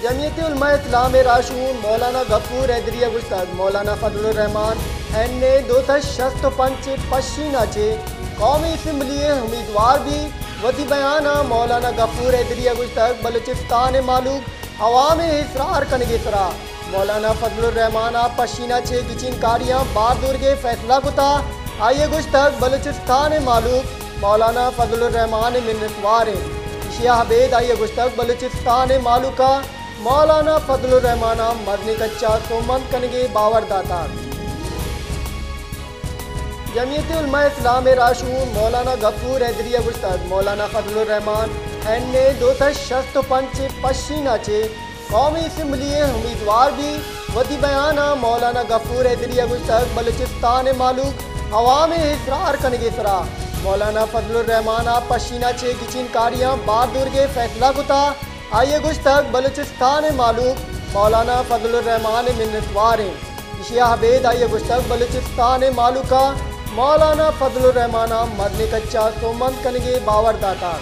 جمعیت علماء اسلام راشون مولانا غفور حیدری گستاخ مولانا فضل الرحمان نے 265 پشینہ چے قومی اسمبلی امیدوار بھی ودی بیانہ مولانا غفور حیدری گستاخ بلوچستان معلوم عوام اصرار کنگے سرا مولانا فضل الرحمان پشینہ چے گچین کاریاں بار دور کے فیصلہ کتا آئیے گستاخ بلوچستان معلوم مولانا فضل الرحمان منتوار شیعہ حبید آئیے گستاخ بلوچستان معلوم مولانا فضل الرحمان مدنی کچا سومند کنگے باور داتا جمعیت علماء اسلام راشون مولانا غفور حیدری گستاخ مولانا فضل الرحمان نے 265 پشینہ چے قومی اسمبلی امیدوار بھی ودی بیانہ مولانا غفور حیدری گستاخ بلوچستان معلوم عوام اصرار کنگے سرا مولانا فضل الرحمان پشینہ چے گچین کاریاں بار دور کے فیصلہ کتا آئیے گستاخ بلوچستان معلوم مولانا فضل الرحمان منتوار شیعہ حبید آئیے گستاخ بلوچستان معلوم مولانا فضل الرحمان مدنی کچا سومند کنگے باور داتا